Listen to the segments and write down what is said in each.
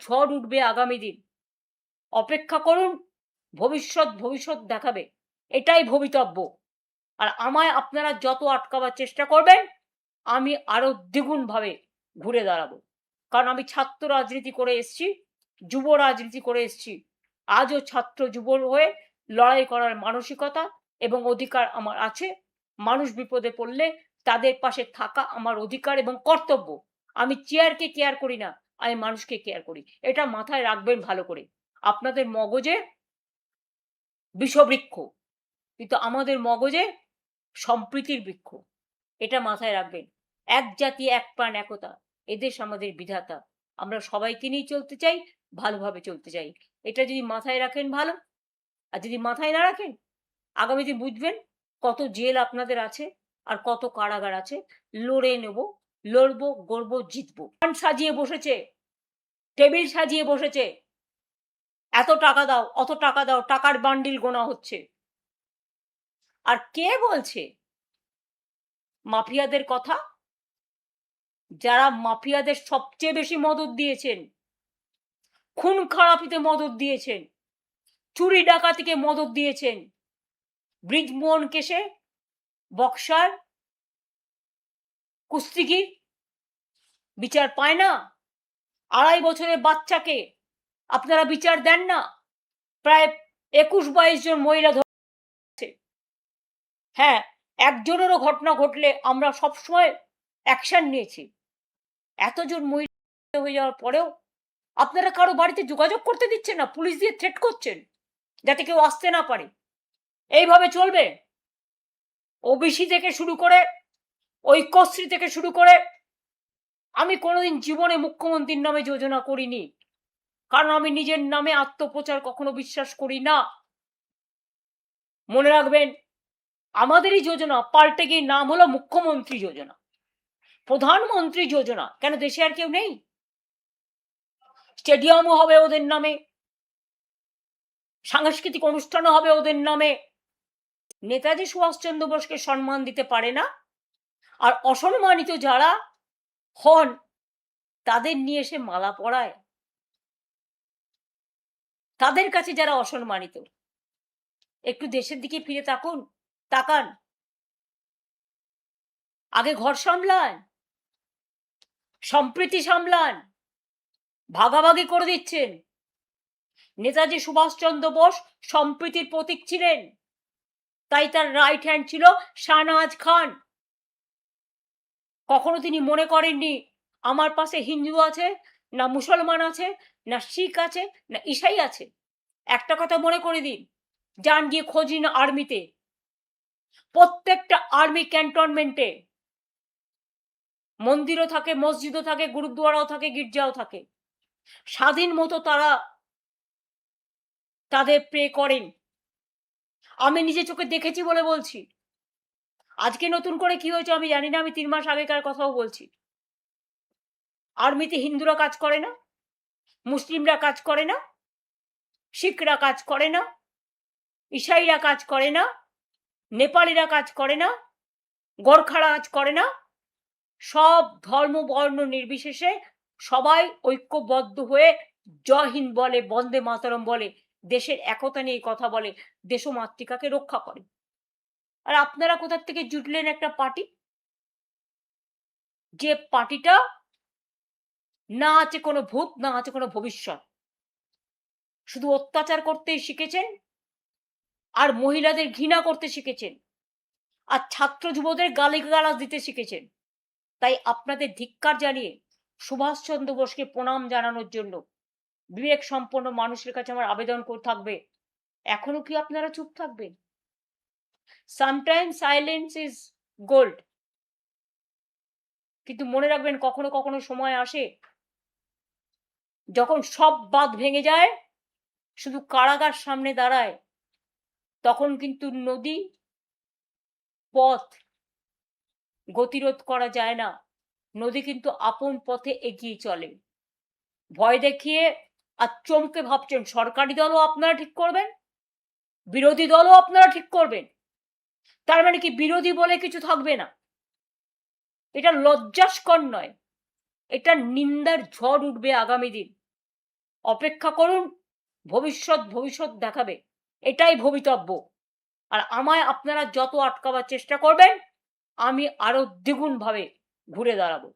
ঝড় উঠবে আগামী দিন। অপেক্ষা করুন, ভবিষ্যৎ দেখাবে। এটাই ভবিতব্য। আর আমায় আপনারা যত আটকাবার চেষ্টা করবেন, আমি আরো দ্বিগুণভাবে ঘুরে দাঁড়াবো। কারণ আমি ছাত্র রাজনীতি করে এসছি, যুব রাজনীতি করে এসছি। আজও ছাত্র যুবর হয়ে লড়াই করার মানসিকতা এবং অধিকার আমার আছে। মানুষ বিপদে পড়লে তাদের পাশে থাকা আমার অধিকার এবং কর্তব্য। আমি চেয়ারকে কেয়ার করি না, আমি মানুষকে কেয়ার করি। এটা মাথায় রাখবেন ভালো করে। আপনাদের মগজে বিষবৃক্ষ, কিন্তু আমাদের মগজে সম্প্রীতির বৃক্ষ। এটা মাথায় রাখবেন। এক জাতি এক প্রাণ একতা, এদেশ আমাদের বিধাতা। আমরা সবাইকে নিয়ে চলতে চাই, ভালোভাবে চলতে চাই। এটা যদি মাথায় রাখেন ভালো, আর যদি মাথায় না রাখেন, আগামী দিন বুঝবেন কত জেল আপনাদের আছে আর কত কারাগার আছে। লড়ে নেব, লড়বো, গড়বো, জিতবো। সাজিয়ে বসেছে, টেবিল সাজিয়ে বসেছে, এত টাকা দাও, অত টাকা দাও, টাকার বান্ডিল গোনা হচ্ছে। আর কে বলছে মাফিয়াদের কথা? যারা মাফিয়াদের সবচেয়ে বেশি মদত দিয়েছেন, খুন খারাপিতে মদত দিয়েছেন, চুরি ডাকাতিকে মদত দিয়েছেন, ব্রিজমোহন কেসে বক্সার কুস্তিগির বিচার পায় না। 2.5 বছরের বাচ্চাকে আপনারা বিচার দেন না। প্রায় 21-22 জন মহিলা ধরেছে। হ্যাঁ, একজনেরও ঘটনা ঘটলে আমরা সবসময় অ্যাকশন নিয়েছি। এতজন মহিলা হয়ে যাওয়ার পরেও আপনারা কারো বাড়িতে যোগাযোগ করতে দিচ্ছেন না, পুলিশ দিয়ে থ্রেট করছেন যাতে কেউ আসতে না পারে। এইভাবে চলবে? ওবিসি থেকে শুরু করে, ঐক্যশ্রী থেকে শুরু করে, আমি কোনোদিন জীবনে মুখ্যমন্ত্রীর নামে যোজনা করিনি, কারণ আমি নিজের নামে আত্মপ্রচার কখনো বিশ্বাস করি না। মনে রাখবেন, আমাদেরই যোজনা পাল্টে গিয়ে নাম হলো মুখ্যমন্ত্রী যোজনা, প্রধানমন্ত্রী যোজনা। কেন দেশে আর কেউ নেই? স্টেডিয়ামও হবে ওদের নামে, সাংস্কৃতিক অনুষ্ঠানও হবে ওদের নামে। নেতাজি সুভাষচন্দ্র বোসকে সম্মান দিতে পারে না, আর অসম্মানিত যারা হন তাদের নিয়ে এসে মালা পরায়। তাদের কাছে যারা অসম্মানিত, একটু দেশের দিকে ফিরে তাকান। আগে ঘর সামলান, সম্প্রীতি সামলান। ভাগাভাগি করে দিচ্ছেন। নেতাজি সুভাষচন্দ্র বোস সম্প্রীতির প্রতীক ছিলেন, তাই তার রাইট হ্যান্ড ছিল শাহনওয়াজ খান। কখনো তিনি মনে করেননি আমার পাশে হিন্দু আছে, না মুসলমান আছে, না শিখ আছে, না ঈসাই আছে। একটা কথা মনে করে দিন, যান গিয়ে খোঁজ নিন আর্মিতে। প্রত্যেকটা আর্মি ক্যান্টনমেন্টে মন্দিরও থাকে, মসজিদও থাকে, গুরুদ্বারাও থাকে, গির্জাও থাকে। স্বাধীন মতো তারা তাদের প্রে করেন। আমি নিজে চোখে দেখেছি বলে বলছি। আজকে নতুন করে কি হয়েছে আমি জানি না, আমি 3 মাস আগেকার কথাও বলছি। আর্মিতে হিন্দুরা কাজ করে না, মুসলিমরা কাজ করে না, শিখরা কাজ করে না, ঈসাইরা কাজ করে না, নেপালিরা কাজ করে না, গোর্খারা কাজ করে না। সব ধর্ম বর্ণ নির্বিশেষে সবাই ঐক্যবদ্ধ হয়ে জয় হিন্দ বলে, বন্দে মাতরম বলে, দেশের একতা নিয়ে কথা বলে, দেশমাতৃকাকে রক্ষা করে। আর আপনারা কোথা থেকে জুটলেন একটা পার্টি, যে পার্টিটা না আছে কোনো ভূত, না আছে কোনো ভবিষ্যৎ। শুধু অত্যাচার করতেই শিখেছেন, আর মহিলাদের ঘৃণা করতে শিখেছেন, আর ছাত্র যুবদের গালিগালাজ দিতে শিখেছেন। তাই আপনাদের ধিক্কার জানিয়ে সুভাষচন্দ্র বোসকে প্রণাম জানানোর জন্য বিবেক সম্পন্ন মানুষের কাছে আমার আবেদন থাকবে, এখনো কি আপনারা চুপ থাকবেন? Sometimes silence is gold. কিন্তু মনে রাখবেন, কখনো কখনো সময় আসে যখন সব বাঁধ ভেঙে যায়, শুধু কারাগার সামনে দাঁড়ায়, তখন কিন্তু নদী পথ গতিরোধ করা যায় না। নদী কিন্তু আপন পথে এগিয়ে চলে। ভয় দেখিয়ে আর চমকে ভাবছেন সরকারি দলও আপনারা ঠিক করবেন, বিরোধী দলও আপনারা ঠিক করবেন। তার মানে কি বিরোধী বলে কিছু থাকবে না? এটা লজ্জাস্কর নয়, এটা নিন্দার ঝড় উঠবে আগামী দিন। অপেক্ষা করুন, ভবিষ্যৎ দেখাবে, এটাই ভবিতব্য। আর আমায় আপনারা যত আটকাবার চেষ্টা করবেন আমি আরো দ্বিগুণ ভাবে ঘুরে দাঁড়াবো।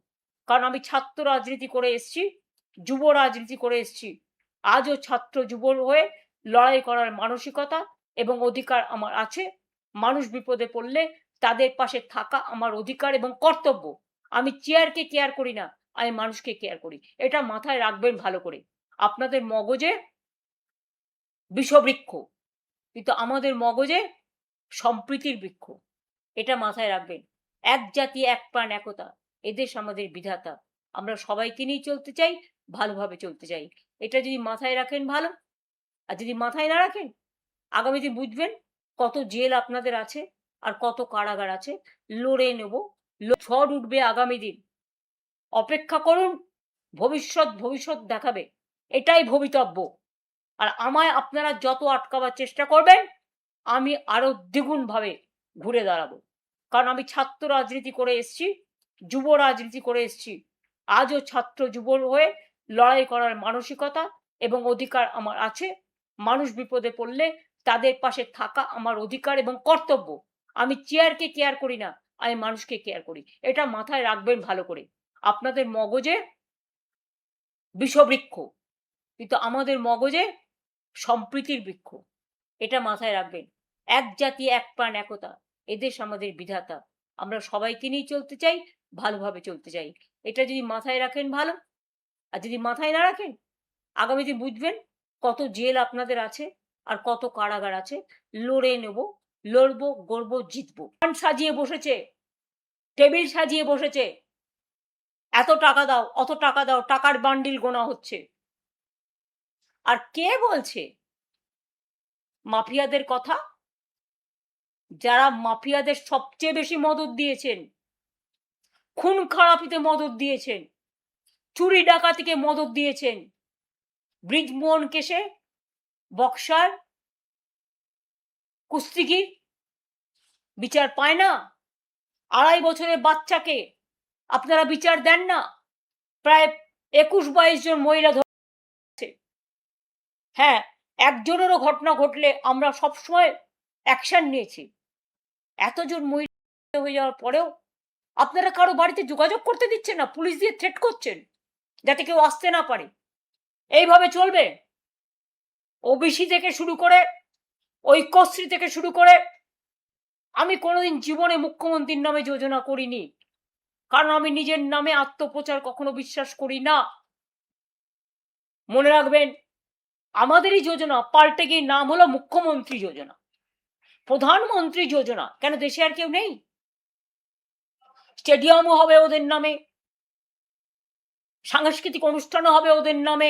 কারণ আমি ছাত্র রাজনীতি করে এসছি, যুব রাজনীতি করে এসছি, আজও ছাত্র যুবর হয়ে লড়াই করার মানসিকতা এবং অধিকার আমার আছে। মানুষ বিপদে পড়লে তাদের পাশে থাকা আমার অধিকার এবং কর্তব্য। আমি চেয়ারকে কেয়ার করি না, আমি মানুষকে কেয়ার করি। এটা মাথায় রাখবেন ভালো করে। আপনাদের মগজে বিষবৃক্ষ, কিন্তু আমাদের মগজে সম্প্রীতির বৃক্ষ। এটা মাথায় রাখবেন। এক জাতি এক প্রাণ একতা, এদেশ আমাদের বিধাতা। আমরা সবাইকে নিয়ে চলতে চাই, ভালোভাবে চলতে চাই। এটা যদি মাথায় রাখেন ভালো, আর যদি মাথায় না রাখেন আগামী দিন বুঝবেন কত জেল আপনাদের আছে আর কত কারাগার আছে। লড়ে নেব, ঝড় উঠবে আগামী দিন। অপেক্ষা করুন, ভবিষ্যৎ দেখাবে, এটাই ভবিতব্য। আর আমায় আপনারা যত আটকাবার চেষ্টা করবেন আমি আরো দ্বিগুণ ভাবে ঘুরে দাঁড়াবো। কারণ আমি ছাত্র রাজনীতি করে এসছি, যুব রাজনীতি করে এসছি, আজও ছাত্র যুবর হয়ে লড়াই করার মানসিকতা এবং অধিকার আমার আছে। মানুষ বিপদে পড়লে তাদের পাশে থাকা আমার অধিকার এবং কর্তব্য। আমি চেয়ারকে কেয়ার করি না, আমি মানুষকে কেয়ার করি। এটা মাথায় রাখবেন ভালো করে। আপনাদের মগজে বিষবৃক্ষ, কিন্তু আমাদের মগজে সম্প্রীতির বৃক্ষ। এটা মাথায় রাখবেন। এক জাতি এক প্রাণ একতা, এদেশ আমাদের বিধাতা। আমরা সবাইকে নিয়ে চলতে চাই, ভালোভাবে চলতে চাই। এটা যদি মাথায় রাখেন ভালো, আর যদি মাথায় না রাখেন আগামী দিন বুঝবেন কত জেল আপনাদের আছে আর কত কারাগার আছে। লড়ে নেব, লড়বো, গড়বো, জিতবো। সাজিয়ে বসেছে, টেবিল সাজিয়ে বসেছে, এত টাকা দাও, অত টাকা দাও, টাকার বান্ডিল গোনা হচ্ছে। আর কে বলছে মাফিয়াদের কথা? যারা মাফিয়াদের সবচেয়ে বেশি মদত দিয়েছেন, খুন খারাপিতে মদত দিয়েছেন, চুরি ডাকাতিকে মদত দিয়েছেন, ব্রিজমোহন কেসে বক্সার কুস্তিগির বিচার পায় না, 2.5 বছরের বাচ্চাকে আপনারা বিচার দেন না, প্রায় 21-22 জন মহিলা ধরছে। হ্যাঁ, একজনেরও ঘটনা ঘটলে আমরা সবসময় অ্যাকশন নিয়েছি। এতজন মহিলা হয়ে যাওয়ার পরেও আপনারা কারো বাড়িতে যোগাযোগ করতে দিচ্ছেন না, পুলিশ দিয়ে থ্রেট করছেন যাতে কেউ আসতে না পারে। এইভাবে চলবে? ওবিসি থেকে শুরু করে, ঐক্যশ্রী থেকে শুরু করে, আমি কোনোদিন জীবনে মুখ্যমন্ত্রীর নামে যোজনা করিনি, কারণ আমি নিজের নামে আত্মপ্রচার কখনো বিশ্বাস করি না। মনে রাখবেন, আমাদেরই যোজনা পাল্টে গিয়ে নাম হলো মুখ্যমন্ত্রী যোজনা, প্রধানমন্ত্রী যোজনা। কেন দেশে আর কেউ নেই? স্টেডিয়ামও হবে ওদের নামে, সাংস্কৃতিক অনুষ্ঠানও হবে ওদের নামে,